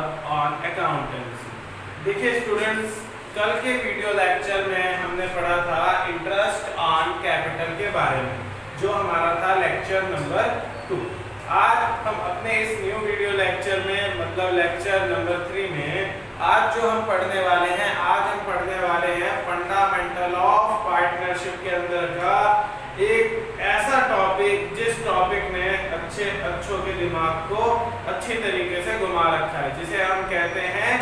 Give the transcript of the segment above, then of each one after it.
On accountancy. देखिए students, कल के वीडियो लेक्चर में हमने पढ़ा था इंटरेस्ट ऑन कैपिटल के बारे में, जो हमारा था लेक्चर नंबर 2। आज हम अपने इस न्यू वीडियो लेक्चर में, मतलब लेक्चर नंबर 3 में, आज जो हम पढ़ने वाले हैं फंडामेंटल ऑफ पार्टनरशिप के अंदर का एक ऐसा टॉपिक जिस टॉपिक ने अच्छों के दिमाग को अच्छी तरीके से घुमा रखा है, जिसे हम कहते हैं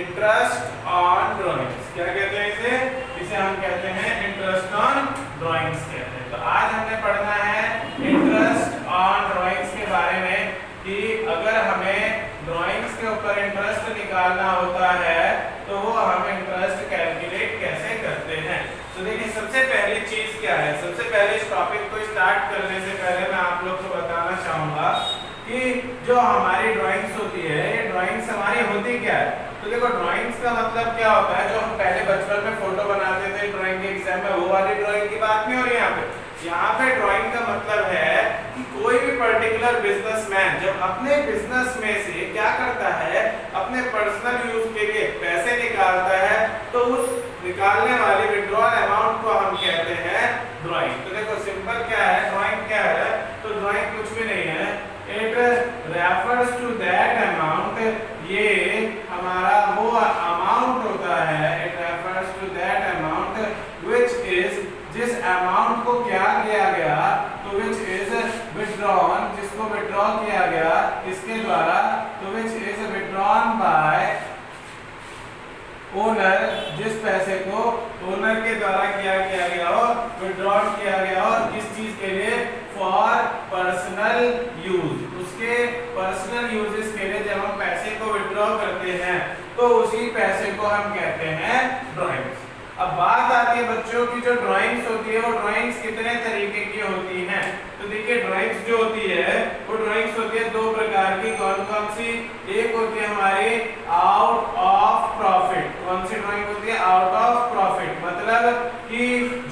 इंटरेस्ट ऑन ड्राइंग्स। क्या कहते हैं इसे हम कहते हैं इंटरेस्ट ऑन ड्राइंग्स कहते हैं। तो आज हमने पढ़ना है इंटरेस्ट ऑन ड्राइंग्स के बारे में कि अगर हमें ड्राइंग्स के ऊपर इंटरेस्ट निकालना होता है तो वो हम इंटरेस्ट कैलकुलेट कैसे करते हैं। तो देखिए सबसे पहली चीज क्या है, सबसे पहले इस टॉपिक को स्टार्ट करने से पहले मैं आप लोग को बताना चाहूंगा कि जो हमारी ड्राइंग्स होती है, ये ड्राइंग्स हमारी होती क्या है। तो देखो ड्राइंग्स का मतलब क्या होता है, जो हम पहले बचपन में फोटो बनाते थे ड्राइंग के एग्जाम में, वो वाली ड्राइंग की बात नहीं हो रही यहाँ पे ड्राइंग का मतलब है कि कोई भी पर्टिकुलर बिजनेसमैन जब अपने बिजनेस में से क्या करता है, अपने पर्सनल यूज के लिए पैसे निकालता है, तो उस निकालने वाले विड्रॉल अमाउंट को हम कहते हैं ड्राइंग। तो देखो सिंपल क्या है, ड्राइंग क्या है, तो ड्राइंग कुछ भी नहीं है, it refers to that amount, ये हमारा वो अमाउंट होता है, it refers to that amount which is, जिस अमाउंट को क्या किया गया, तो व्हिच इज विथड्रॉन, जिसको विथड्रॉ किया गया इसके द्वारा, तो which is withdrawn by owner, जिस पैसे को ओनर के द्वारा किया गया और विथड्रॉ किया गया, और किस चीज के लिए, फॉर पर्सनल यूज, उसके पर्सनल यूजेस के लिए जब हम पैसे को विथड्रॉ करते हैं तो उसी पैसे को हम कहते हैं ड्राइंग्स। अब बात आती है बच्चों की, जो ड्राइंग्स होती है वो ड्राइंग्स कितने तरीके की होती हैं। तो देखिए ड्राइंग्स जो होती है वो ड्राइंग्स होती है दो प्रकार की। कौन कौन सी, एक होती है हमारी आउट ऑफ प्रॉफिट। कौन सी ड्राइंग होती है, आउट ऑफ प्रॉफिट, मतलब कि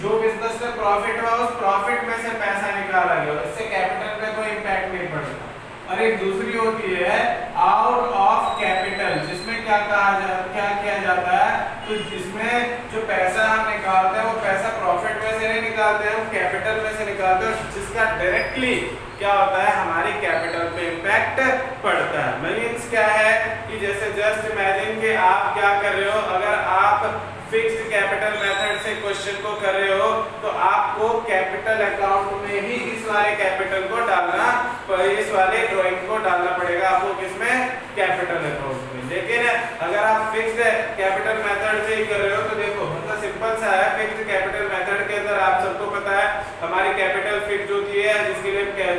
जो बिजनेस में प्रॉफिट हुआ उस प्रॉफिट में से पैसा निकाला गया, इससे कैपिटल पे कोई इंपैक्ट नहीं पड़ता। और एक दूसरी होती है आउट ऑफ कैपिटल, जिसमें क्या किया जाता है, तो जिसमें जो पैसा हम निकालते हैं वो पैसा प्रॉफिट में से नहीं निकालते हैं, हम कैपिटल में से निकालते हैं, जिसका डायरेक्टली क्या होता है, हमारी कैपिटल पे इंपैक्ट पड़ता है। मींस क्या है कि जैसे जस्ट इमेजिन कि आप क्या कर रहे हो, अगर आप फिक्स्ड कैपिटल मेथड से क्वेश्चन को कर रहे हो तो आपको कैपिटल अकाउंट में ही इस वाले कैपिटल को डालना, इस वाले ड्राइंग को डालना पड़ेगा आपको, किसमें, कैपिटल अकाउंट में। लेकिन अगर आप फिक्स्ड कैपिटल मेथड से ही कर रहे हो तो देखो मतलब सिंपल सा है, फिक्स्ड कैपिटल मेथड के अंदर आप सबको पता है हमारी कैपिटल फिक्स्ड होती है,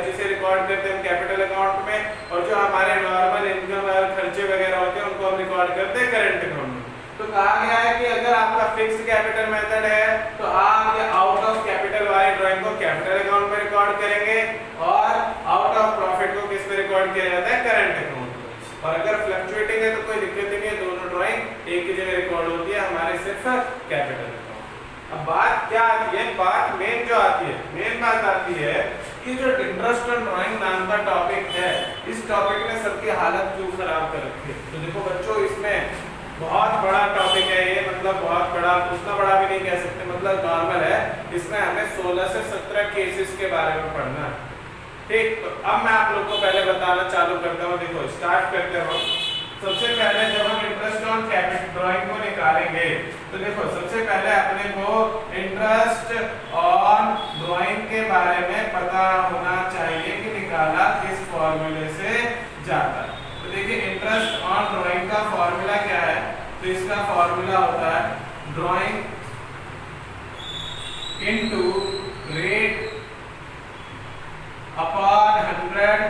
जिसे रिकॉर्ड करते हैं कैपिटल अकाउंट में, और जो हमारे नॉर्मल इनकम और खर्चे वगैरह होते हैं उनको हम रिकॉर्ड करते हैं करंट अकाउंट में। तो कहा गया है कि अगर आपका फिक्स्ड कैपिटल मेथड है तो आप ये आउट ऑफ कैपिटल वाली ड्राइंग को कैपिटल अकाउंट में रिकॉर्ड करेंगे और आउट ऑफ प्रॉफिट को किस में रिकॉर्ड किया जाता है, करंट अकाउंट में। और अगर फ्लक्चुएटिंग है तो कोई दिक्कत नहीं है, दोनों ड्राइंग एक ही जगह रिकॉर्ड होती है, हमारे सिर्फ कैपिटल अकाउंट। अब बात क्या आती है, बात मेन जो आती है, मेन बात आती है कि जो इंटरेस्ट ऑन ड्राइंग नाम का टॉपिक है, इस टॉपिक ने सबकी हालत क्यों खराब कर रखी है। तो देखो बच्चों, इसमें बहुत बड़ा टॉपिक है ये, मतलब बहुत बड़ा, उतना बड़ा भी नहीं कह सकते, मतलब नॉर्मल है। इसमें हमें 16 से 17 केसेस के बारे में पढ़ना है, ठीक। तो अब मैं आप लोग को पहले बताना चालू करता हूँ। देखो स्टार्ट करते हैं। सबसे पहले जब हम इंटरेस्ट ऑन कैपिटल ड्राइंग को निकालेंगे तो देखो सबसे पहले अपने को इंटरेस्ट ऑन ड्राइंग के बारे में पता होना चाहिए कि निकाला किस फॉर्मूले से जाता है। तो देखिए इंटरेस्ट ऑन ड्राइंग का फॉर्मूला क्या है, तो इसका फॉर्मूला होता है ड्राइंग इनटू रेट अपॉन 100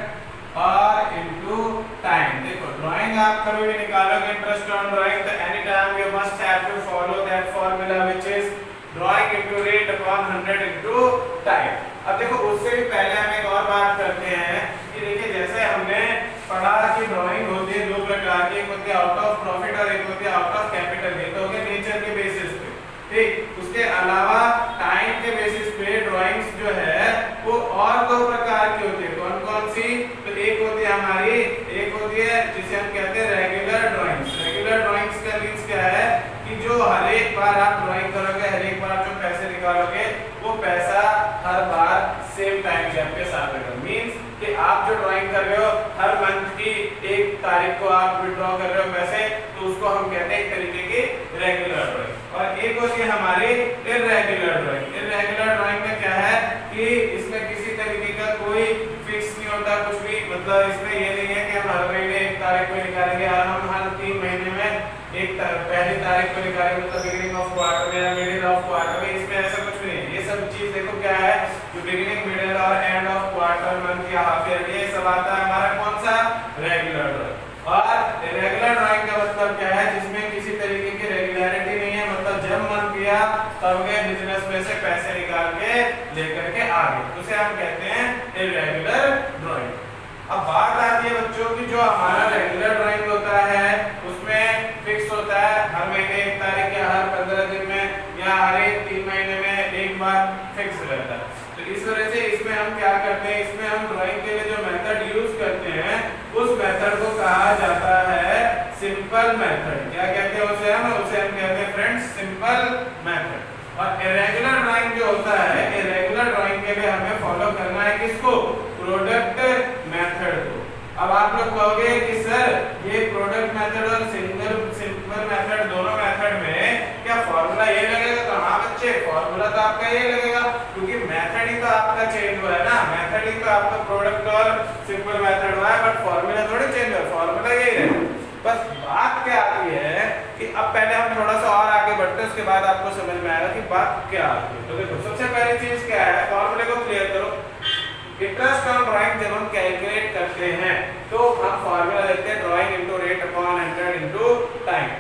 और इनटू टाइम। देखो ड्राइंग आप कभी भी निकालोगे इंटरेस्ट ऑन ड्राइंग तो any time you must have to follow that formula which is drawing into rate upon 100 into time. अब देखो उससे भी पहले हम एक और बात करते हैं कि देखिए जैसे हमने पढ़ा कि ड्राइंग होती है दो प्रकार की, एक होती है आउट ऑफ प्रॉफिट और एक होती है आउट ऑफ कैपिटल। ये तो हो गया नेचर के बेसिस पे, ठीक। उसके अलावा टाइम के बेसिस पे ड्राइंग्स जो है वो और दो प्रकार की होती है। कौन कौन सी, तो एक होती है हमारी, एक होती है जिसे हम कहते हैं रेगुलर बार आप ड्राइंग करोगे, हर एक बार जो पैसे निकालोगे वो पैसा हर बार सेम टाइम गैप के साथ रहेगा। मींस कि आप जो ड्राइंग कर रहे हो हर मंथ की 1 तारीख को आप विड्रॉ कर रहे हो पैसे, तो उसको हम कहते हैं एक तरीके की रेगुलर ड्राइंग। और एक होती है हमारी इर्रेगुलर ड्राइंग। इर्रेगुलर ड्राइंग में क्या है कि इसमें किसी तरीके का कोई फिक्स नहीं होता कुछ भी, मतलब इसमें ये नहीं है कि हम हर महीने 1 तारीख को निकालेंगे और हम हर 3 महीने में पहली तारीख को निकालेंगे, मतलब बिगिनिंग ऑफ क्वार्टर में या मिडिल ऑफ क्वार्टर में। इसमें ऐसा कुछ नहीं है। ये सब चीज देखो क्या है, जो बिगिनिंग, मिडिल और एंड ऑफ क्वार्टर, मंथ या हाफ ईयर, ये सब आता है हमारा कौन सा, रेगुलर ड्राइंग। और रेगुलर ड्राइंग का मतलब क्या है, जिसमें किसी तरीके की रेगुलरिटी नहीं है, मतलब जब मन किया तब गए बिजनेस में से पैसे निकाल के लेकर के आ गए, उसे हम कहते हैं इर्रेगुलर ड्राइंग। अब बात आती है बच्चों की, जो हमारा रेगुलर ड्राइंग होता है उसमें फिक्स होता है हर महीने 1 तारीख या हर 15 दिन में या हर 3 महीने में एक बार फिक्स रहता है। तो इस वजह से इसमें हम क्या करते हैं, इसमें हम ड्राइंग के लिए जो मेथड यूज करते हैं उस मेथड को कहा जाता है सिंपल मेथड। क्या कहते हैं उसे हम कहते हैं फ्रेंड्स सिंपल मेथड। और इरेगुलर ड्राइंग जो होता है, इरेगुलर ड्राइंग के लिए हमें फॉलो करना है किसको, प्रोडक्ट मेथड को। अब आप लोग कहोगे कि सर ये प्रोडक्ट मेथड और सिंपल मेथड दोनों मेथड में क्या फार्मूला ये लगेगा? तो हाँ बच्चे, फार्मूला तो आपका ये लगेगा, क्योंकि मेथड ही तो आपका चेंज हुआ है ना, मेथड ही तो आपका प्रोडक्ट और सिंपल मेथड हुआ है, बट फार्मूला थोड़ी चेंज हुआ, फार्मूला यही रहेगा। बस बात क्या आती है कि अब पहले हम थोड़ा सा और आगे बढ़ते हैं, उसके बाद आपको समझ में आएगा कि बात क्या आती है। तो देखो सबसे पहली चीज क्या है, फार्मूले को क्लियर करो। इंटरेस्ट ऑन ड्राइंग जब हम कैलकुलेट करते हैं तो हम फार्मूला लेते हैं drawing into rate upon 100 into time.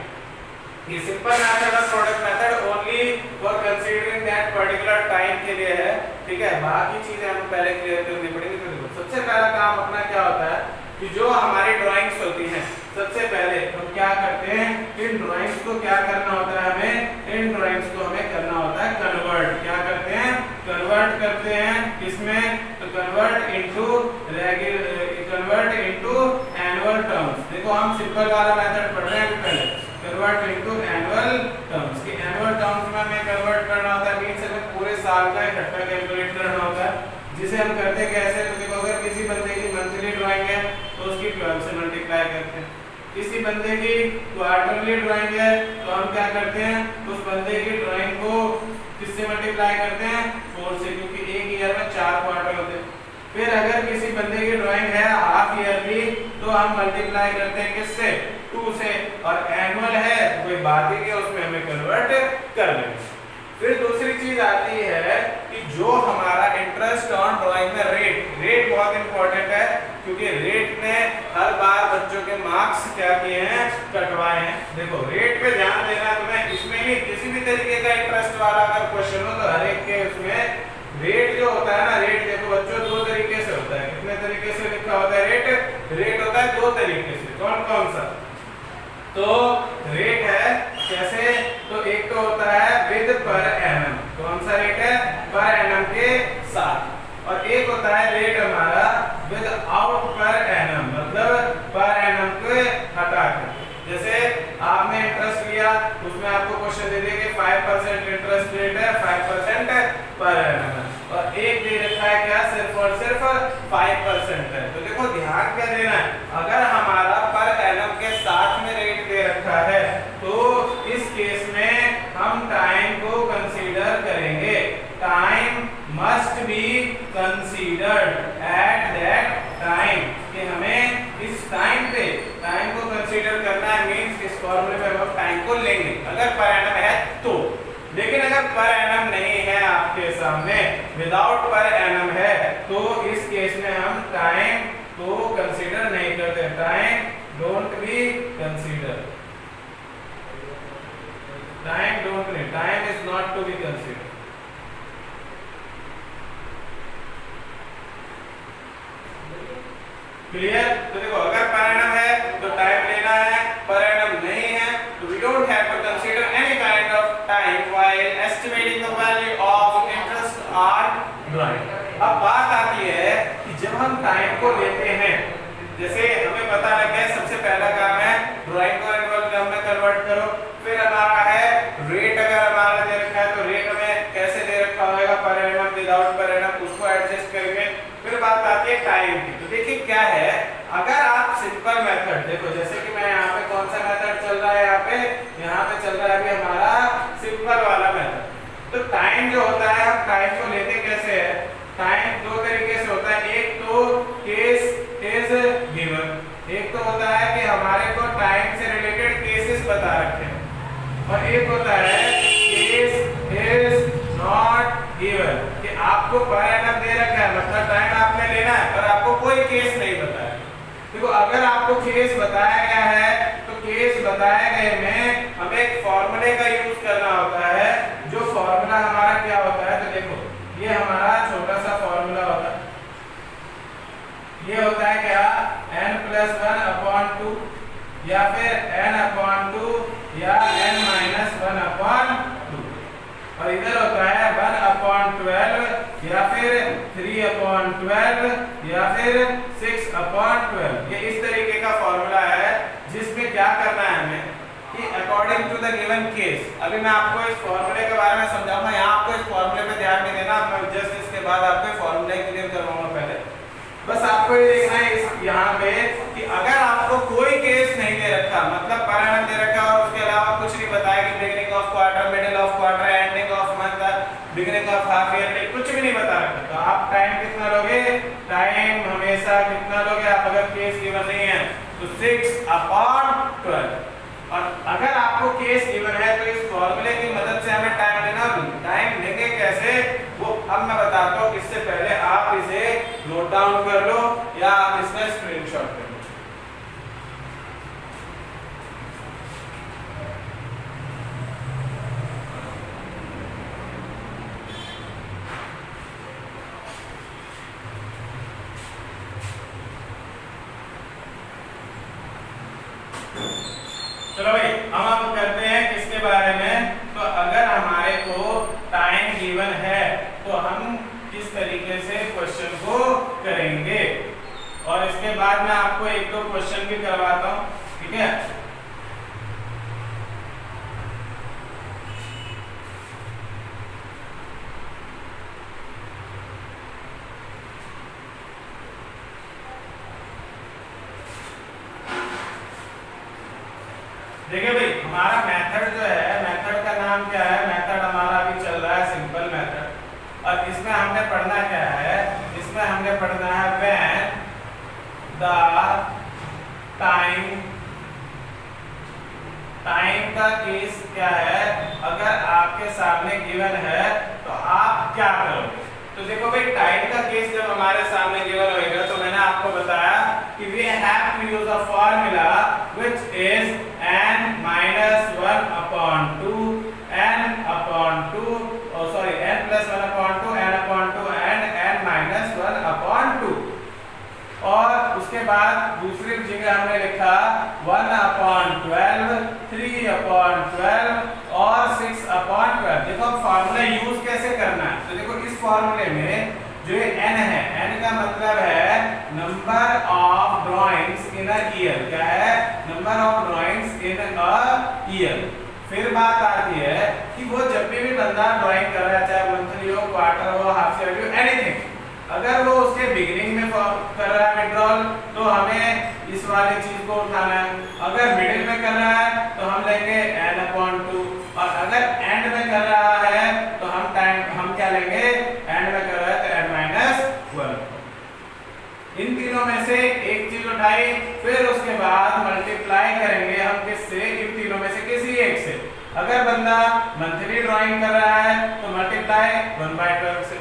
ये सिंपल मेथड और product method only for considering that particular time के लिए है, ठीक है। बाकी चीजें हम पहले क्लियर करनी पड़ेगी। तो देखो सबसे पहला काम अपना क्या होता है कि जो हमारी ड्राइंग्स होती हैं, सबसे पहले हम क्या करते हैं, इन ड्राइंग्स को क्या करना होता है, हमें इन ड्राइंग्स को हमें करना होता है कन्वर्ट। क्या करते हैं, कन्वर्ट करते हैं किसमें, तो कन्वर्ट इनटू एनुअल टर्म्स। देखो हम सिंपल वाला मेथड पढ़ रहे हैं पहले, कन्वर्ट इनटू एनुअल टर्म्स। कि एनुअल टर्म्स में हमें कन्वर्ट करना होता है, मींस हमें पूरे साल का इकट्ठा कैलकुलेट करना होता है, जिसे हम करते कैसे, तो देखो अगर किसी बंदे की मंथली ड्राइंग है तो उसकी 12 से मल्टीप्लाई करते हैं। किसी बंदे की क्वार्टरली ड्राइंग है तो हम क्या करते हैं, उस बंदे की ड्राइंग को किससे मल्टीप्लाई करते हैं, 4 से, क्योंकि एक ईयर में 4 क्वार्टर होते हैं। फिर अगर किसी बंदे की ड्राइंग है हाफ ईयरली तो हम मल्टीप्लाई करते हैं किससे, 2 से। और एनुअल है कोई बात ही नहीं, उसमें हमें कन्वर्ट कर लेंगे। फिर दूसरी चीज आती है कि जो हमारा इंटरेस्ट ऑन ड्राइंग में रेट बहुत इंपॉर्टेंट है, क्योंकि रेट ने हर बार बच्चों के मार्क्स क्या किए हैं, कटवाए हैं। देखो रेट पे ध्यान देना तुम्हें, इसमें भी किसी भी तरीके का इंटरेस्ट वाला अगर क्वेश्चन हो तो हर एक के उसमें रेट जो होता है ना, रेट देखो बच्चों 2 तरीके से होता है। कितने तरीके से लिखा होता है रेट होता है 2 तरीके से। कौन कौन सा, तो रेट है कैसे, तो एक तो होता है विद पर एनम। कौन सा रेट है, पर एनम के साथ। और एक होता है रेट हमारा विद आउट पर एनम, मतलब पर एनम को हटा कर। जैसे आपने इंटरेस्ट लिया, उसमें आपको क्वेश्चन दे दिया कि 5% इंटरेस्ट रेट है, 5% पर एनम है, और एक दे रखा है क्या, सिर्फ और सिर्फ 5% है। तो देखो ध्यान क्या देना है, अगर हमारा पर एनम के साथ में रेट दे रखा है तो इस केस में हम टाइम को कंसीडर करेंगे। Time must be considered at that time, कि हमें इस टाइम पे टाइम को कंसीडर करना है, मींस इस फॉर्मूले में हम टाइम को लेंगे अगर पर एनम है तो। लेकिन अगर पर एनम नहीं है आपके सामने, विदाउट पर एनम है, तो इस केस में हम टाइम को कंसीडर नहीं करते। Time don't be consider, time is not to be consider. Clear? तो देखो अगर पर एनम है तो टाइम लेना है, पर एनम नहीं है तो we don't have to consider any kind of time while estimating the value of interest on drawing. अब बात आती है कि जब हम टाइम को लेते हैं, जैसे हमें पता लग गया सबसे पहला काम है ड्राइंग को एनुअल टर्म में कन्वर्ट करो। फिर हमारा है रेट, अगर बताया गया है तो केस बताए गए में हमें एक फॉर्मूले का यूज करना होता है। जो फॉर्मूला हमारा क्या होता है, तो देखो ये हमारा छोटा सा फॉर्मूला होता है। ये होता है क्या, n+1/2 या फिर n/2 या n-1/2 और इधर होता है 1/12 या फिर 3/12 या फिर 6/12। ये इस तरीके का फॉर्मूला है जिसमें क्या करना है हमें कि according to the given case. अभी मैं आपको इस फॉर्मूले के बारे में समझाऊंगा, यहाँ आपको इस फॉर्मूले पे ध्यान नहीं देना, मैं जस्ट इसके बाद आपको फॉर्मूला क्लियर करवाऊंगा। पहले बस आपको ये देखना है इस यहाँ पे कि अगर आपको कोई केस नहीं दे रखा, मतलब पैरामीटर दे रखा और उसके अलावा कुछ नहीं बताया कि beginning of quarter, middle of quarter, ending of month, beginning of half year, कुछ भी नहीं बता रखा, तो आप टाइम कितना लोगे, टाइम हमेशा कितना लोगे आप, अगर केस गिवन नहीं है तो 6/12। और अगर आपको केस गिवन है तो इस फॉर्मूले की मदद से हमें टाइम लेना, टाइम लेंगे कैसे वो अब मैं बताता हूँ। इससे पहले आप इसे नोट डाउन कर लो या आप इसका स्क्रीनशॉट कर लो। चलो भाई हम अब करते हैं किसके बारे में, तो अगर हमारे को टाइम गिवन है तो हम किस तरीके से क्वेश्चन को करेंगे, और इसके बाद मैं आपको एक दो क्वेश्चन भी करवाता हूँ, ठीक है। देखिए भाई हमारा मेथड जो है, मेथड का नाम क्या है, मेथड हमारा अभी चल रहा है सिंपल मेथड। और इसमें हमने पढ़ना क्या है, इसमें हमने पढ़ना है व्हेन द टाइम, टाइम का केस क्या है, अगर आपके सामने गिवन है तो आप क्या करोगे। तो देखो भाई टाइम का केस जब हमारे सामने गिवन होगा तो मैंने आपको बताया कि we have to use a formula which is n-1/2 n/2 sorry n+1/2 n/2 and n-1/2। और उसके बाद दूसरी जगह हमने लिखा 1/12 3/12 और 6/12। देखो फार्मूला यूज कैसे करना है, तो देखो इस फार्मूले में जो ये n है, n का मतलब है number of drawings in a year. क्या है, number of drawings in a year. फिर बात आती है कि वो जब भी बंदा ड्राइंग कर रहा है, चाहे मंथली हो, क्वार्टर हो, हाफ ईयरली हो, एनीथिंग, अगर वो उसके बिगिनिंग में कर रहा है विड्रॉल तो हमें इस वाली चीज को उठाना है, अगर मिडिल में कर रहा है तो हम लेंगे n/2, और अगर एंड में कर रहा है तो हम क्या लेंगे, एंड में कर रहा है तो n-1। इन तीनों में से एक चीज उठाई, फिर उसके बाद मल्टीप्लाई करेंगे हम किससे, इन तीनों में से किसी एक से। अगर बंदा मंथली ड्राइंग कर रहा है तो मल्टीप्लाई 1/12 से,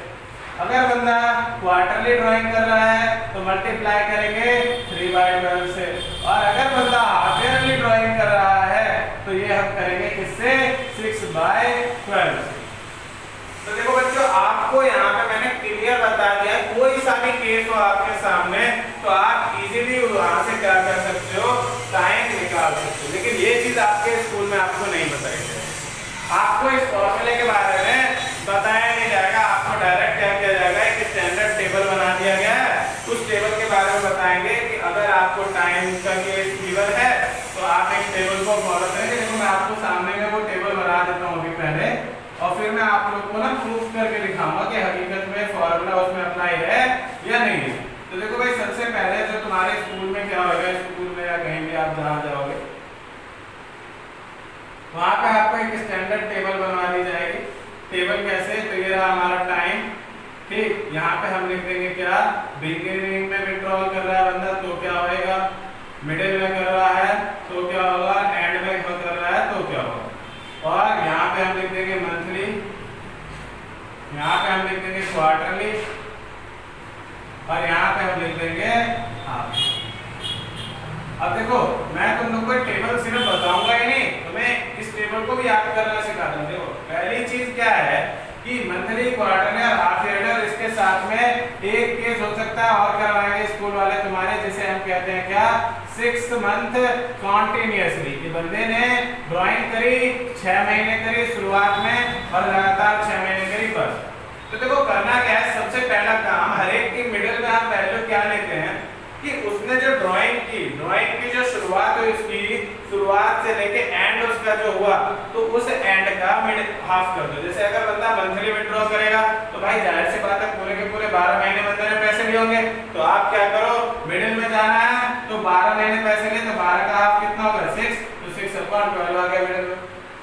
अगर बंदा क्वार्टरली ड्राइंग कर रहा है तो मल्टीप्लाई करेंगे 3/12 से, और अगर बंदा हाफ ईयरली ड्राइंग कर रहा है तो ये हम करेंगे किससे, 6/12 से। तो देखो बच्चों आपको यहाँ पे मैंने क्लियर बता दिया, कोई सा भी केस हो आपके सामने तो आप इजीली वहां से क्या कर सकते हो, टाइम निकाल सकते हो। लेकिन ये चीज आपके स्कूल में आपको नहीं बताई जाएगी, आपको इस फॉर्मूले के बारे में बताया नहीं जाएगा। आपको डायरेक्ट क्या किया जाएगा, एक स्टैंडर्ड टेबल बना दिया गया है, उस टेबल के बारे में बताएंगे कि अगर आपको टाइम का केस गिवन है तो आप एक टेबल को फॉलो करेंगे। देखो मैं आपको सामने में वो टेबल बना देता हूँ अभी पहले, और फिर मैं आप लोग को ना प्रूफ करके दिखाऊंगा कि हकीकत में फॉर्मूला उसमें अप्लाई है या नहीं है। तो देखो भाई सबसे पहले जो तुम्हारे स्कूल में क्या होगा, स्कूल में या कहीं भी आप जहाँ जाओगे वहां पे आपको एक स्टैंडर्ड टेबल बनवा दी जाएगी। टेबल कैसे, तो ये रहा हमारा टाइम, ठीक। यहाँ पे हम लिख देंगे क्या, बिगिनिंग में विड्रॉल कर रहा है बंदा तो क्या होएगा, मिडिल में कर रहा है तो क्या होगा, एंड में कर रहा है तो क्या होगा। और यहाँ पे हम लिख देंगे मंथली, यहाँ पे हम लिख देंगे क्वार्टरली, और यहाँ पे हम लिख देंगे हाफ। अब देखो मैं तुम लोग को टेबल सिर्फ बताऊंगा ही नहीं, तुम्हें इस टेबल को भी याद करना सिखा दूं। देखो पहली चीज क्या है कि मंथली, क्वार्टरली और हाफ ईयरली, और इसके साथ में एक केस हो सकता है और करवाएंगे स्कूल वाले तुम्हारे, जिसे हम कहते हैं क्या, 6 मंथ कॉन्टिन्यूअसली, कि बंदे ने ड्राइंग करी 6 महीने करी शुरुआत में और लगातार 6 महीने करी बस। तो देखो करना क्या है, सबसे पहला काम, हर एक की मिडिल में हम वैल्यू क्या लेते हैं कि उसने जो ड्राइंग की जो शुरुआत हुई, उसकी शुरुआत से लेके एंड उसका जो हुआ, तो उस एंड का मिड हाफ कर दो। जैसे अगर बंदा मंथली विड्रॉ करेगा तो भाई जाहिर सी बात है पूरे के पूरे 12 महीने बंदे ने पैसे लिए होंगे, तो आप क्या करो, मिडिल में जाना है तो 12 महीने पैसे लिए, तो 12 का हाफ कितना होगा 6, तो 6/12 आ गया मिडिल में।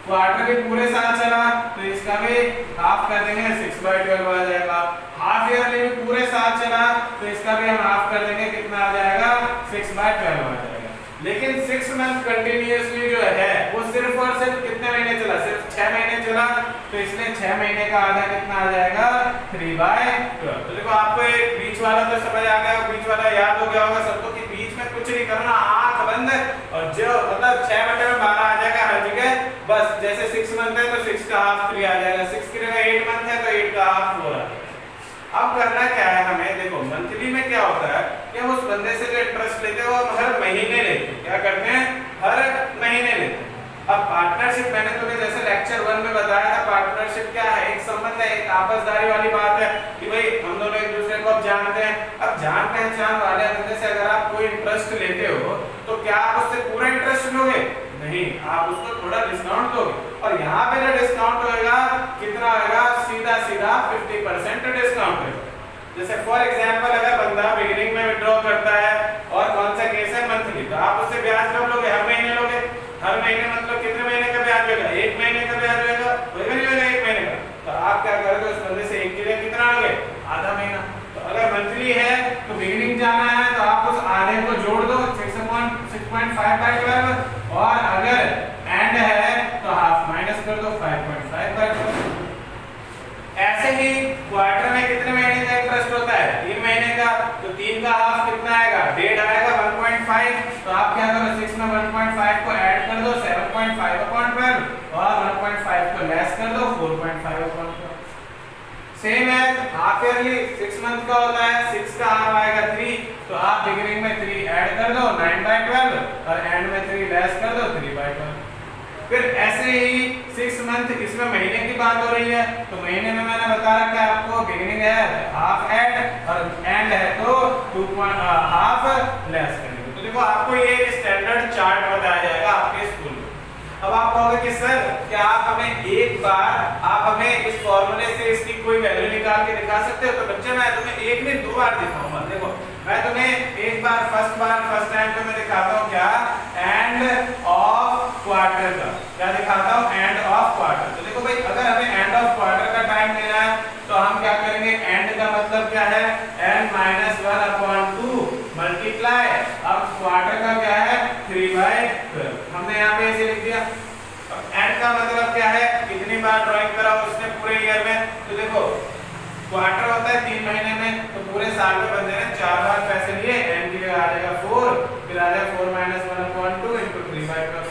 क्वार्टर भी पूरे साल चला तो इसका भी हाफ कर देंगे, 6/12 आ जाएगा। हाफ ईयरली भी पूरे साल चला तो इसका भी हम हाफ कर देंगे, कितना आ जाएगा 6/12 आ जाएगा। लेकिन 6 मंथ कंटिन्यूअसली जो है वो सिर्फ और सिर्फ कितने महीने चला, सिर्फ 6 महीने चला, तो इसलिए 6 महीने का आधा कितना आ जाएगा 3/12। तो देखो आपको एक बीच वाला तो समझ आ गया, बीच वाला याद हो गया होगा सबको कि बीच में कुछ नहीं करना, आंख बंद, और जो मतलब 6/12 आ जाएगा हर जगह बस। जैसे 6 मंथ है तो 6 का हाफ 3 आ जाएगा, 6 की जगह 8 मंथ है तो 8 का हाफ 4 आ जाएगा। अब करना क्या है हमें, देखो मंथली में क्या होता है कि हम उस बंदे से जो इंटरेस्ट लेते हैं वो हम हर महीने लेते हैं, क्या करते हैं, हर महीने लेते हैं। अब पार्टनरशिप मैंने तुम्हें जैसे लेक्चर 1 में बताया था, पार्टनरशिप क्या है, एक संबंध है, एक आपसदारी वाली बात है कि भाई हम दोनों एक दूसरे को अब जानते हैं। अब जान पहचान वाले बंदे से अगर आप कोई इंटरेस्ट लेते हो तो क्या आप उससे पूरा इंटरेस्ट लोगे, नहीं, आप उसको थोड़ा डिस्काउंट दोगे, और यहाँ पे जो डिस्काउंट होगा कितना होगा, सीधा 50% डिस्काउंट होगा। जैसे फॉर एग्जांपल अगर बंदा बिगिनिंग में विड्रॉ करता है और कौन सा केस है मंथली, तो आप उससे ब्याज कब लोगे, हर महीने लोगे। हर महीने मतलब कितने महीने का ब्याज होगा, 1 महीने का ब्याज होगा, नहीं होगा 1 महीने का, तो आप क्या करोगे, उस बंदे से एक जगह कितना लोगे, आधा महीना। तो अगर मंथली है तो बिगिनिंग जाना है तो आप उस आधे को जोड़ दो 6.5/12, और अगर एंड है तो हाफ माइनस कर दो 5.5/12। ऐसे ही क्वार्टर में कितने महीने का इंटरेस्ट होता है, 3 महीने का, तो 3 का हाफ कितना आएगा, 1.5 आएगा, 1.5। तो आप क्या करो, 6 में 1.5 को ऐड कर दो 7.5/12, और 1.5 को लेस कर दो 4.5/12। सेम है हाफ ईयरली, 6 मंथ का होता है, 6 का हाफ आएगा 3, तो आप बिगिनिंग में 3 ऐड कर दो 9/12, और एंड में 3 लेस कर दो 3/12। फिर ऐसे ही 6 मंथ, इसमें महीने की बात हो रही है, तो महीने में मैंने बता रखा है आपको, बिगिनिंग है हाफ ऐड और एंड है तो हाफ लेस करेंगे। तो देखो आपको ये स्टैंडर्ड चार्ट बताया जाएगा आपके स्कूल में। अब आप कहोगे कि सर क्या आप हमें एक बार आप हमें इस फॉर्मूले से इसकी कोई वैल्यू निकाल के दिखा सकते हो, तो बच्चे मैं तुम्हें एक नहीं 2 बार दिखाऊंगा। देखो मैं तुम्हें एक बार फर्स्ट टाइम पे मैं दिखाता हूँ क्या, एंड ऑफ क्वार्टर का, क्या दिखाता हूँ, एंड ऑफ क्वार्टर। तो देखो भाई अगर हमें एंड ऑफ क्वार्टर का टाइम लेना है तो हम क्या करेंगे, एंड का मतलब क्या है, n-1/2 मल्टीप्लाई, अब क्वार्टर का क्या है 3/12, हमने यहाँ पे ऐसे लिख दिया। एंड का मतलब क्या है, कितनी बार ड्राइंग करा उसने पूरे ईयर में, तो देखो क्वार्टर होता है 3 महीने में, तो पूरे साल में बंदे ने 4 बार पैसे लिए, एन की जगह आ जाएगा 4, फिर आ जाएगा 4-1/2 × 3/12।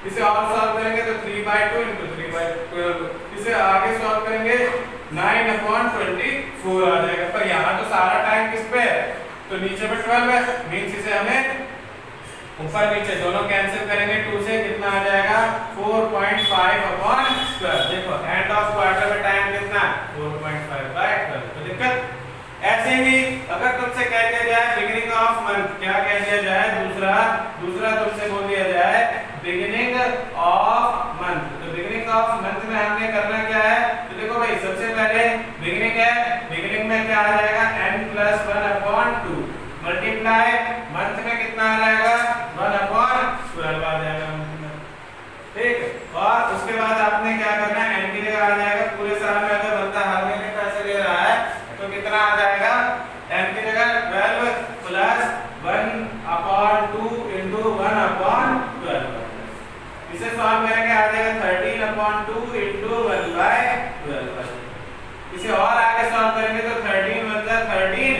इसे और सॉल्व करेंगे तो 3/2 × 3/12, इसे आगे सॉल्व करेंगे 9/24 आ जाएगा। पर यहाँ तो सारा टाइम किस पे है, तो नीचे पे 12 है, मींस इसे हमें ऊपर नीचे दोनों कैंसिल करेंगे, 2 से कितना आ जाएगा 4.5/12। देखो एंड ऑफ क्वार्टर में टाइम कितना 4.5/12। तो दिक्कत ऐसे ही अगर तुमसे कह दिया जाए बिगिनिंग ऑफ मंथ, क्या कह दिया जाए, दूसरा तुमसे बोल दिया जाए बिगिनिंग ऑफ मंथ, तो बिगिनिंग ऑफ मंथ में हमने करना क्या है, तो देखो भाई सबसे पहले बिगिनिंग है, बिगिनिंग में क्या आ जाएगा n+1/2 मल्टीप्लाई मंथ में कितना आ जाएगा 1/12 आ जाएगा, ठीक। और उसके बाद आपने क्या करना है, n की जगह आ जाएगा पूरे साल में अगर बंदा हर महीने पैसे ले रहा है तो कितना आ जाएगा, n की जगह 12 + 1/2 × 1/12। इसे सॉल्व करेंगे आ जाएगा 13/2 × 1/12। इसे और आगे सॉल्व करेंगे तो 13 × 13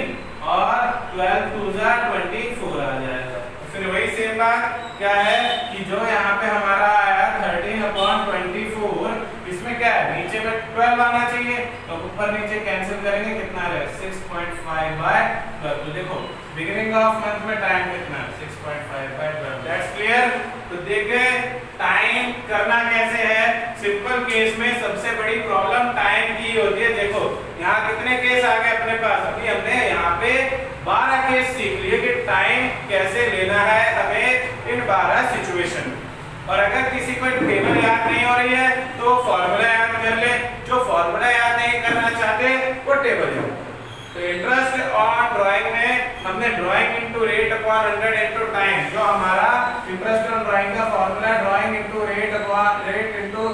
और 12 × 2 = 24 आ जाएगा। फिर वही सेम सेम बात क्या है कि जो यहाँ पे हमारा आया 13/24, इसमें क्या है नीचे में 12 आना चाहिए, तो ऊपर नीचे कैंसिल करेंगे कितना है 6.5/12। तो देखो बिगिनिंग ऑफ मंथ में टाइम कितना है 6.5/12। That's clear. तो देखिए टाइम करना कैसे है। सिंपल केस में सबसे बड़ी प्रॉब्लम टाइम की होती है। देखो यहाँ कितने केस आ गए अपने पास, अभी हमने यहाँ पे 12 केस सीख लिए कि टाइम कैसे लेना है हमें इन 12 सिचुएशन में। और अगर किसी को टेबल याद नहीं हो रही है तो फॉर्मूला याद कर ले, जो फॉर्मूला याद नहीं करना चाहते वो टेबल याद। तो इंटरेस्ट ऑन ड्राइंग में हमने drawing into rate upon 100 into time, जो हमारा इंटरेस्ट ऑन ड्राइंग का फॉर्मूला है drawing into rate upon rate into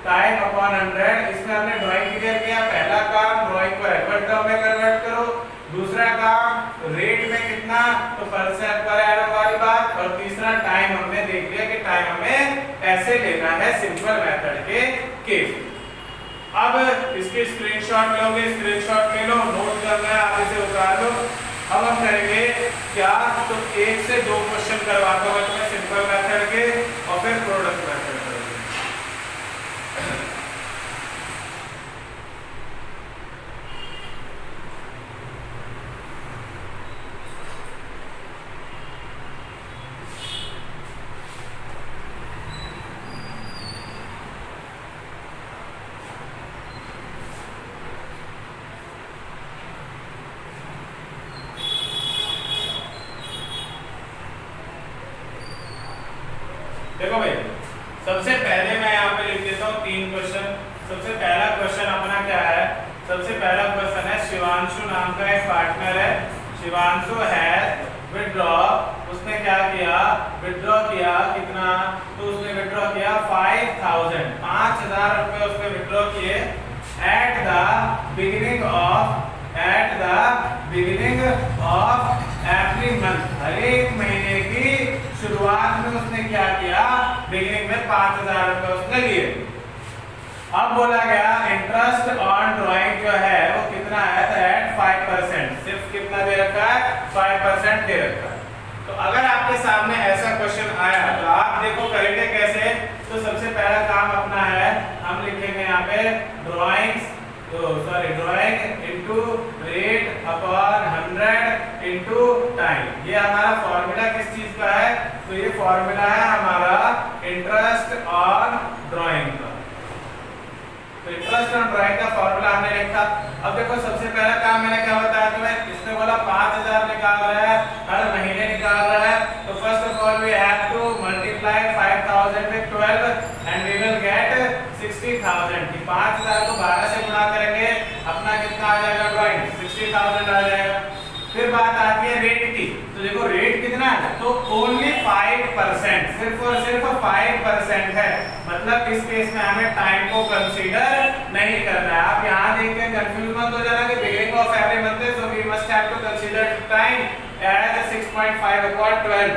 time upon 100। इसमें हमने ड्राइंग क्लियर किया। पहला काम ड्राइंग को एफर्ट टर्म में कन्वर्ट करो, दूसरा काम रेट में कितना तो परसेंट पर एनम वाली बात, और तीसरा टाइम हमने देख लिया कि टाइम हमें ऐसे लेना है सिंपल मेथड के केस। अब इसके स्क्रीनशॉट लोगे, स्क्रीनशॉट ले लो, नोट करना है आप इसे उतार लो। अब हम करेंगे क्या तो 1 से 2 क्वेश्चन करवाता हूं तुम्हें सिंपल मेथड के और फिर प्रोडक्ट मेथड करोगे। देखो भाई सबसे पहले मैं यहाँ पे लिख देता हूँ 3 क्वेश्चन। सबसे पहला क्वेश्चन अपना क्या है, सबसे पहला क्वेश्चन है शिवांशु नाम का एक पार्टनर है, शिवांशु है विथड्रॉ, उसने क्या किया विथड्रॉ किया कितना तो उसने विथड्रॉ किया 5000 रुपए उसने विथड्रॉ किए at the beginning of every month, हर एक महीने की शुरुआत में उसने क्या किया बिगिनिंग में 5000 रुपए उसने लिए। अब बोला गया इंटरेस्ट ऑन ड्राइंग जो है वो कितना है तो एट 5%, सिर्फ कितना दे रखा है 5% दे रखा है। तो अगर आपके सामने ऐसा क्वेश्चन आया तो आप देखो करेंगे कैसे। तो सबसे पहला काम अपना है हम लिखेंगे यहाँ पे drawing into rate upon 100 into time. ये हमारा फॉर्मूला किस चीज का है तो ये फॉर्मूला है हमारा इंटरेस्ट ऑन ड्राइंग का। तो इंटरेस्ट ऑन ड्राइंग का फॉर्मूला हमने लिखा। अब देखो सबसे पहला काम मैंने क्या बताया तुम्हें, इसने बोला 5000 निकाल रहा है, हर महीने निकाल रहा है। तो first of all we have to multiply 5000 with 12 and we will get 60000। की 5000 को 12 से गुणा करेंगे अपना कितना आ जाएगा ड्राइंग 60000 आ जाएगा। फिर बात आती है रेट की। तो देखो रेट कितना है तो ओनली 5%, सिर्फ और सिर्फ 5% है, मतलब इस केस में हमें टाइम को कंसीडर नहीं करना है। आप यहाँ देख के कंफ्यूज मत हो जाना कि beginning of every month so we must have to consider time as 6.5/12।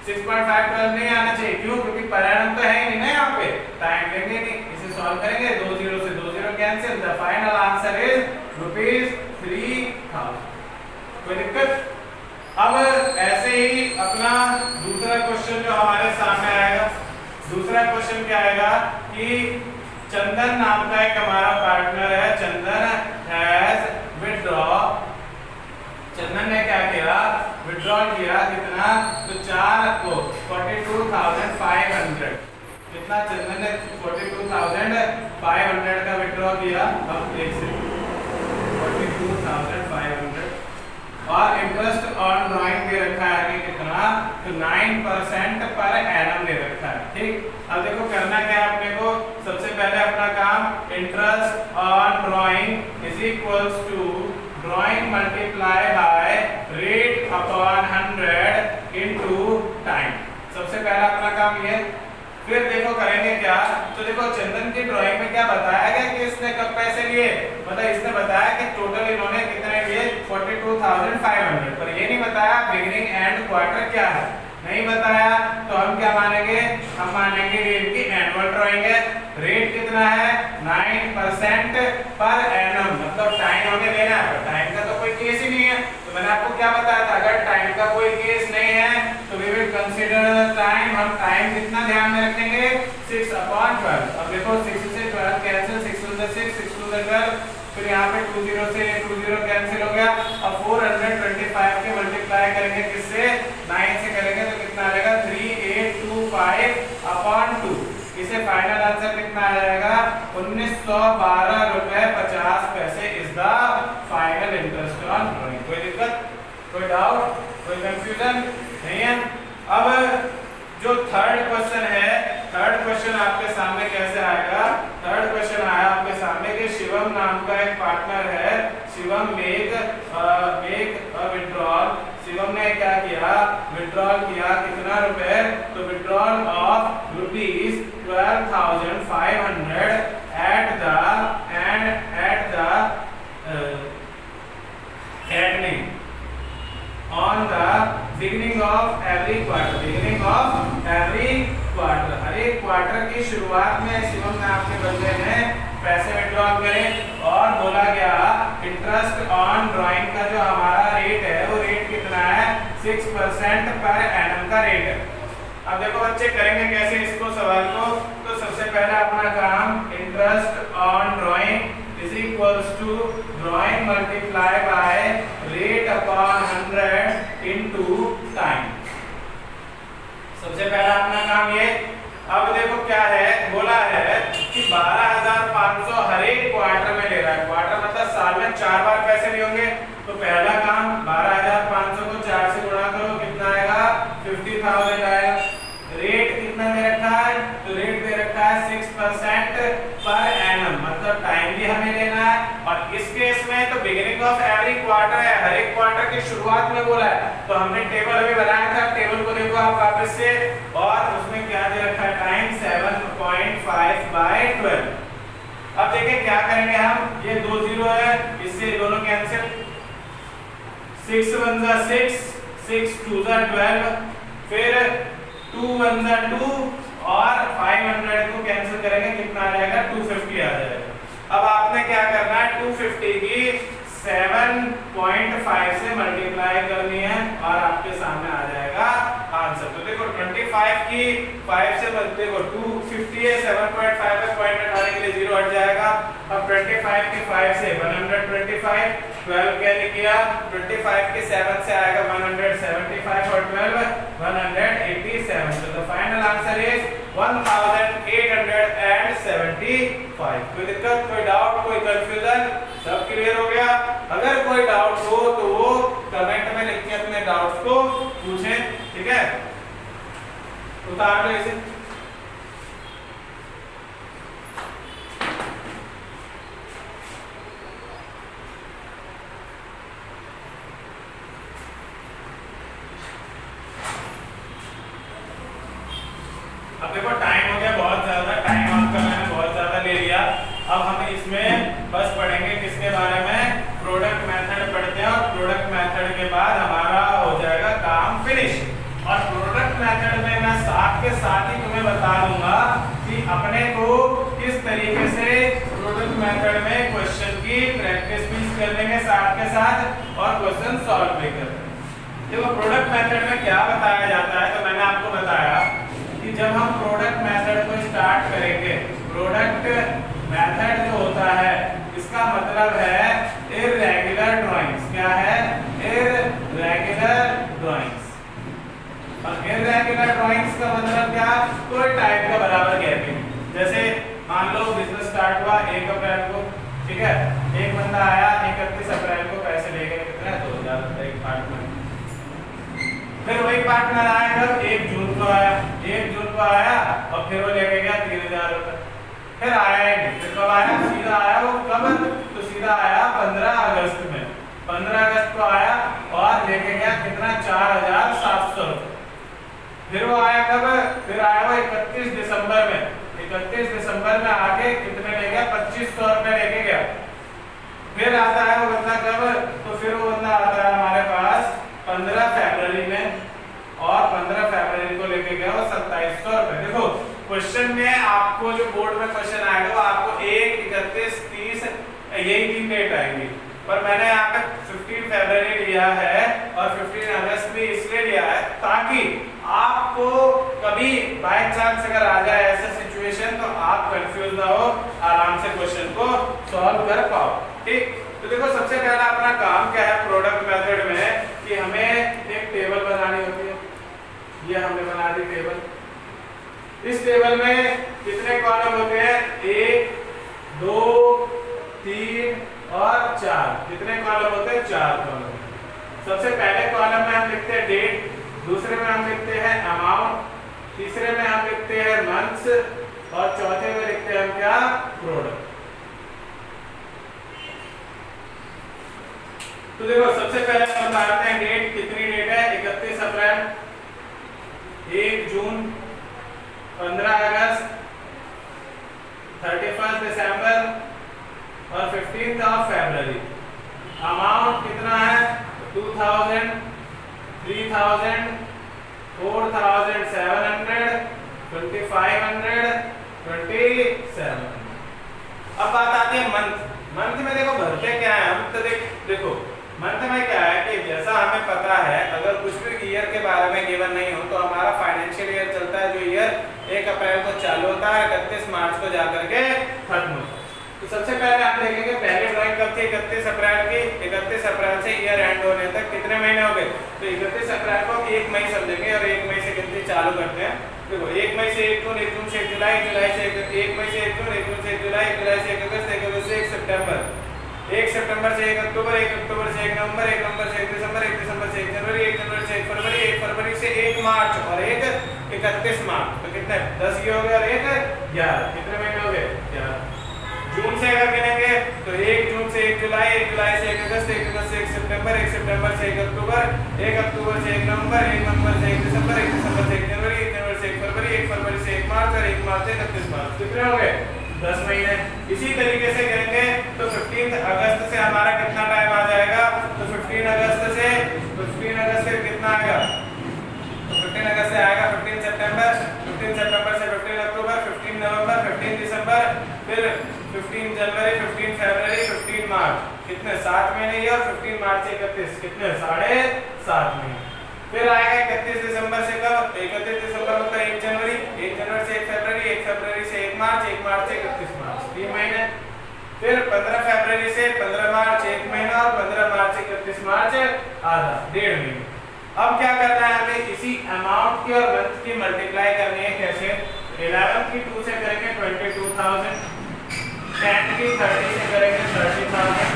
6.5/12 नहीं आना चाहिए, क्यों क्योंकि पर एनम तो है ही नहीं ना, यहाँ पे टाइम लेंगे नहीं। इसे सॉल्व करेंगे 2 0 से 2 0 cancel, the final answer is ₹3000। कोई दिक्कत। अब ऐसे ही अपना दूसरा क्वेश्चन जो हमारे सामने आएगा, दूसरा क्वेश्चन क्या आएगा कि चंदन नाम का एक हमारा पार्टनर है, चंदन हैज विथड्रॉ, चंदन ने क्या किया विथड्रॉ किया कितना तो 42,500। कितना चंदन ने 42,500 का विथड्रॉ किया। अब एक से 42,500 और इंटरेस्ट ऑन ड्राइंग दे रखा है कि कितना तो 9% पर एनम दे रखा है। ठीक, अब देखो करना क्या है अपने को, सबसे पहले अपना काम interest on drawing is equals to drawing multiply by rate upon 100 into time. सबसे पहला अपना काम ये। फिर देखो करेंगे क्या तो देखो चंदन की ड्राइंग में क्या बताया गया कि इसने कब पैसे लिए, मतलब इसने बताया कि टोटल इन्होंने कितने लिए 42,500, पर ये नहीं बताया बिगिनिंग एंड क्वार्टर क्या है, नहीं बताया। तो हम क्या मानेंगे, हम मानेंगे ये इनकी एनुअल मैनुअल ड्राइंग है। रेट कितना है 9% पर एनम, मतलब टाइम हमें लेना है, टाइम का तो कोई केस ही नहीं है। तो मैंने आपको क्या बताया था, अगर टाइम का कोई केस नहीं है तो we will consider the time. हम टाइम कितना ध्यान में रखेंगे 6/12। अब देखो 6 से 12 कैंसिल, 6 × 6 6 × 12, फिर यहाँ पे 20 से 20 कैंसिल हो गया। अब 425 के मल्टीप्लाई करेंगे किससे 9 से करेंगे तो कितना आ जाएगा 3825/2। इसे फाइनल आंसर कितना आ जाएगा 1912 रुपए 50 पैसे is the final interest on drawing. कोई दिक्कत, कोई डाउट, कोई कंफ्यूजन नहीं है। अब जो थर्ड क्वेश्चन है, थर्ड क्वेश्चन आपके सामने कैसे आएगा, थर्ड क्वेश्चन आया आपके सामने कि शिवम नाम का एक पार्टनर है, Shivam make a withdrawal. Shivam ने क्या किया, विड्रॉल किया कितना रुपए, तो withdrawal of ₹12,500 on the beginning of every quarter, हर एक क्वार्टर की शुरुआत में शिवम ने आपके बदले में पैसे विड्रॉल करें और बोला गया इंटरेस्ट ऑन ड्राइंग का जो हमारा रेट है वो रेट कितना है 6% पर एनम का रेट है। अब देखो बच्चे करेंगे कैसे इसको सवाल को, तो सबसे पहले अपना काम interest on drawing is equals to drawing multiply by rate upon 100 into time। सबसे पहला अपना काम ये। अब देखो क्या है, बोला है कि 12,500 हर एक क्वार्टर में ले रहा है। क्वार्टर मतलब साल में 4 बार पैसे लिए होंगे। तो पहला काम 12,500 को 4 से गुणा करो, कितना आएगा 50,000 आएगा। रेट कितना दे रखा है, तो रेट दे रखा है 6% पर एनम, मतलब टाइम भी हमें लेना है। और इस केस में तो बिगिनिंग ऑफ एवरी क्वार्टर है, हर एक क्वार्टर की शुरुआत में बोला है। तो हमने टेबल अभी बनाया था, टेबल को देखो आप वापस से, और उसमें क्या दे रखा है टाइम 7.5/12। अब देखिए क्या करेंगे हम, ये 2 0 है, इससे दोनों कैंसिल, 6 1 6, 6 2 12, फिर 2 1 2 और 500 को कैंसिल करेंगे, कितना आ जाएगा 250 आ जाएगा। अब आपने क्या करना है 250 की 7.5 से मल्टीप्लाई करनी है और आपके सामने आ जाएगा आंसर। तो देखो 25 की 5 से देखो 250 है, 7.5 पे पॉइंट हटाने के लिए 0 हट जाएगा। अब 25 की 5 से 125, 12 कैरी किया, 25 के 7 से आएगा 175 और 12 187। तो द फाइनल आंसर इज 1875। कोई दिक्कत, कोई डाउट, कोई कंफ्यूजन, सब क्लियर हो गया? अगर कोई डाउट हो तो वो कमेंट में लिख के अपने डाउट्स को पूछें, ठीक है? उतार लो इसे। अब देखो टाइम हो गया बहुत ज्यादा, टाइम आपका मैंने बहुत ज्यादा ले लिया। अब हम इसमें बस पढ़ेंगे किसके बारे में, प्रोडक्ट मेथड पढ़ते हैं, और प्रोडक्ट मेथड के बाद हमारा हो जाएगा काम फिनिश। और प्रोडक्ट मेथड में मैं साथ के साथ ही तुम्हें बता दूंगा कि अपने को किस तरीके से प्रोडक्ट मेथड में क्वेश्चन की प्रैक्टिस भी कर लेंगे साथ के साथ, और क्वेश्चन सॉल्व भी कर लेंगे। देखो प्रोडक्ट मेथड में क्या बताया जाता है, तो मैंने आपको बताया कि जब हम प्रोडक्ट मेथड को स्टार्ट करेंगे, प्रोडक्ट मेथड जो होता है इसका मतलब है इररेगुलर ड्राइंग्स। क्या है? Irregular drawings. और इररेगुलर ड्राइंग्स का मतलब क्या? कोई टाइप का बराबर गैपिंग। जैसे मान लो बिजनेस स्टार्ट हुआ 1 अप्रैल को, ठीक है, एक बंदा आया 31 अप्रैल को पैसे लेके, कितना 2000 रुपए एक पार्टनर। फिर वही पार्टनर आया जब 1 जून को आया, 1 जून को आया और फिर वो लेके गया 3000 रुपए। फिर आया नहीं, फिर कब आया? सीधा आया वो कब? तो सीधा आया 15 अगस्त में। 15 अगस्त को आया और लेके गया कितना 4700 रुपए। फिर वो आया कब? फिर आया वो 31 दिसंबर में। 31 दिसंबर में आके कितने ले गया? 2500 रुपए लेके गया। फिर आता है वो बंदा कब? तो फिर वो बंदा आता है हमारे पास 15 फरवरी में, और 15 फरवरी को लेके गया वो 2700 रुपए। देखो क्वेश्चन में आपको जो बोर्ड में क्वेश्चन आएगा वो आपको 1, 31, 30 यही 3 डेट आएंगी, पर मैंने यहाँ पे 15 फरवरी लिया है और 15 अगस्त भी इसलिए लिया है ताकि आपको कभी बाय चांस अगर आ जाए ऐसा सिचुएशन तो आप कंफ्यूज ना हो, आराम से क्वेश्चन को सॉल्व कर पाओ। ठीक, तो देखो सबसे पहला अपना काम क्या है प्रोडक्ट मेथड में कि हमें एक टेबल बनानी होती है। ये हमने बना दी टेबल। इस टेबल में कितने कॉलम होते हैं? 1, 2, 3 और 4। कितने कॉलम होते हैं? 4 कॉलम। सबसे पहले कॉलम में हम लिखते हैं डेट, दूसरे में हम लिखते हैं अमाउंट, तीसरे में हम लिखते हैं मंथ्स और चौथे में लिखते हैं हम क्या? प्रोडक्ट। तो देखो सबसे पहले हम बताते हैं डेट। कितनी डेट है? 31 अप्रैल, 1 जून, 15 अगस्त, 31 दिसंबर और 15 ऑफ फरवरी। अमाउंट कितना है? 2000, 3000, 4700, 2500, 27। अब बात आती है मंथ। मंथ में देखो भरते क्या है हम, तो देखो मंथ में क्या है कि जैसा हमें पता है अगर कुछ भी ईयर के बारे में गिवन नहीं हो तो हमारा फाइनेंशियल ईयर चलता है, जो ईयर 1 अप्रैल को चालू होता है 31 मार्च को जाकर के खत्म होता है। तो सबसे पहले आप देखेंगे पहली ड्राइंग कब थी? 31 अप्रैल की। 31 अप्रैल से ईयर एंड होने तक कितने महीने हो गए? तो 31 अप्रैल को 1 मई समझेंगे और 1 मई से गिनती चालू करते हैं। देखो 1 मई से 1 जून, 1 जून से 1 जुलाई, जुलाई से 1 मई से 1 जून, 1 जून से 1 जुलाई, जुलाई से 1 अगस्त, 1 अगस्त से 1 सितंबर, 1 सितंबर से 1 अक्टूबर, 1 अक्टूबर से 1 नवंबर, 1 नवंबर से 1 दिसंबर, 1 दिसंबर से 1 जनवरी, 1 जनवरी से 1 फरवरी, 1 फरवरी से 1 मार्च और 1 31 मार्च। तो कितने? 10 ये हो गए और 1 11। कितने महीने हो गए? 11। जून से अगर गिनेंगे तो 1 जून से 1 जुलाई, 1 जुलाई से 1 अगस्त, 1 अगस्त से 1 सितंबर, 1 सितंबर से 1 अक्टूबर, 1 अक्टूबर से 1 नवंबर, 1 नवंबर से 1 दिसंबर, 1 दिसंबर से 1 जनवरी, 1 जनवरी से 1 फरवरी, 1 फरवरी से 1 मार्च और 1 मार्च से 31 मार्च। कितने हो गए? 10 महीने। इसी तरीके से गिनेंगे तो 15 अगस्त से हमारा कितना टाइम आ जाएगा? तो 15 अगस्त से कितना आएगा? तो 15 अगस्त से आएगा 15 सितंबर, 15 सितंबर से 15 अक्टूबर, 15 नवंबर, 15 दिसंबर, फिर 15 जनवरी, 15 फरवरी, 15 मार्च। कितने? 7 महीने ये और 15 मार्च से 31 कितने? 7.5 महीने। फिर आएगा 31 दिसंबर से कब? 31 दिसंबर मतलब 1 जनवरी, 1 जनवरी से 1 फरवरी, 1 फरवरी से 1 मार्च, 1 मार्च से 31 मार्च, 3 महीने। फिर 15 फरवरी से 15 मार्च 1 महीना और 15 मार्च से 31 मार्च आधा, 1.5 महीने। अब क्या करना है हमें? इसी अमाउंट की और मंथ की मल्टीप्लाई करनी है। कैसे? 11 की 2 से करेंगे 22,000, 10 की 30 से करेंगे 30,000,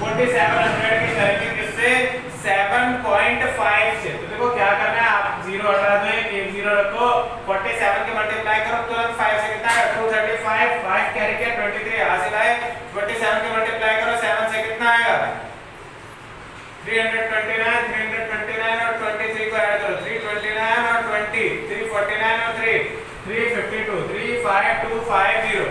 4700 की करेंगे किससे? 7.5 से। तो देखो क्या करना है, आप 0 हटा दो, एक 0 रखो, 47 के मल्टीप्लाई करो तुरंत 5 से कितना है? 235, 5 कैरी किया 23 हासिल आए। 47 के मल्टीप्लाई करो 7 से कितना आएगा? 329, 329 और 23 को ऐड करो, 329 और 20, 349 और 3, 352, 35250।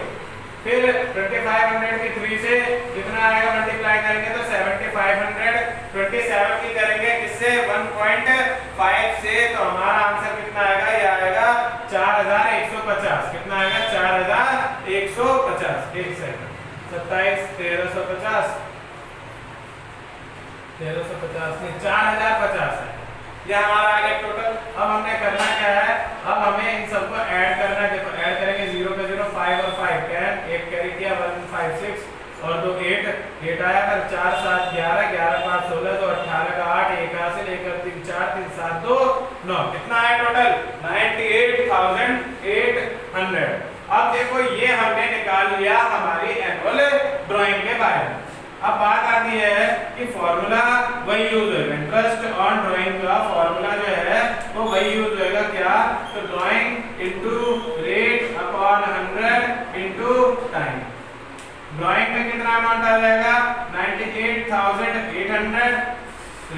फिर 2500 की 3 से कितना आएगा मल्टीप्लाई करेंगे? तो 7500। 27 की करेंगे किससे? 1.5 से। तो हमारा आंसर कितना आएगा? ये आएगा 4150। कितना आएगा? 4150। एक सेकंड, 27 1350, 1350 नहीं 4050 है। ये हमारा आ गया टोटल। अब हमने करना क्या है? अब हमें इन सबको ऐड करना है। देखो ऐड करेंगे 0 पे 0, 5 और 5 10, 1 कैरी किया 1 5 6 और 2 8 8 आया, फिर 4 7 11, 11 5 16, तो 18 का 8, 1 हासिल, 1 3 4 3 7 2 9। कितना आया टोटल? 98,800। अब देखो ये हमने निकाल लिया हमारी एनुअल ड्राइंग के बारे में। अब बात आती है कि फॉर्मूला वही यूज होगा, इंटरेस्ट ऑन ड्राइंग का फॉर्मूला जो है वो वही यूज होगा। क्या? तो drawing into rate upon 100 into time. Drawing में कितना अमाउंट आ जाएगा? 98,800।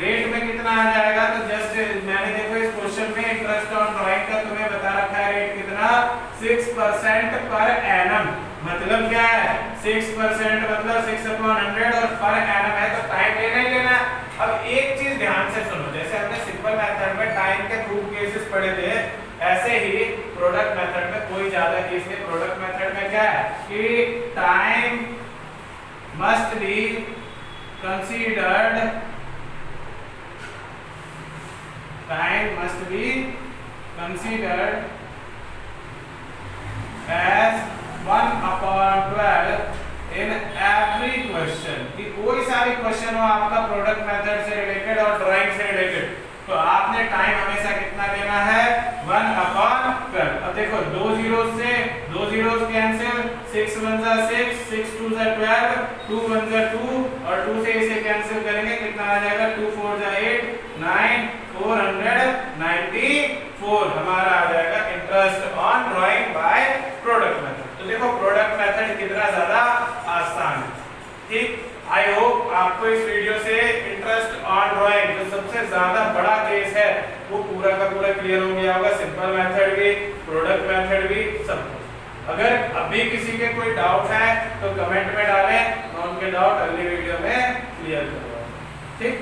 रेट में कितना आ जाएगा? तो जस्ट मैंने देखो इस क्वेश्चन में इंटरेस्ट ऑन ड्राइंग का तुम्हें बता रखा है रेट कितना? 6% पर एनम। मतलब क्या है? 6% मतलब 6/100 और पर एनम है तो टाइम लेना ही लेना। अब एक चीज ध्यान से सुनो, जैसे हमने सिंपल मेथड में टाइम के 2 केसेस पढ़े थे, ऐसे ही प्रोडक्ट मेथड में कोई ज्यादा केस नहीं। प्रोडक्ट मेथड में क्या है कि time must be considered, time must be considered as 1/12 in every question। कि कोई सा भी क्वेश्चन हो आपका प्रोडक्ट मेथड से रिलेटेड और ड्राइंग से रिलेटेड, तो आपने टाइम हमेशा कितना देना है 1/12। अब देखो दो जीरोस कैंसिल, 6 1 जा 6, 6 2 जा 12, 2 1 जा 2 और 2 से इसे कैंसिल करेंगे कितना आ जाएगा 2 4 जा 8, 9 494 हमारा आ जाएगा interest on drawing by product method. तो देखो प्रोडक्ट मेथड कितना ज्यादा आसान है। ठीक, आई होप आपको इस वीडियो से इंटरेस्ट ऑन ड्राइंग जो सबसे ज्यादा बड़ा केस है वो पूरा का पूरा क्लियर हो गया होगा। सिंपल मेथड भी, प्रोडक्ट मेथड भी, सब कुछ। अगर अभी किसी के कोई डाउट है तो कमेंट में डालें, मैं उनके डाउट अगली वीडियो में क्लियर करूंगा। ठीक।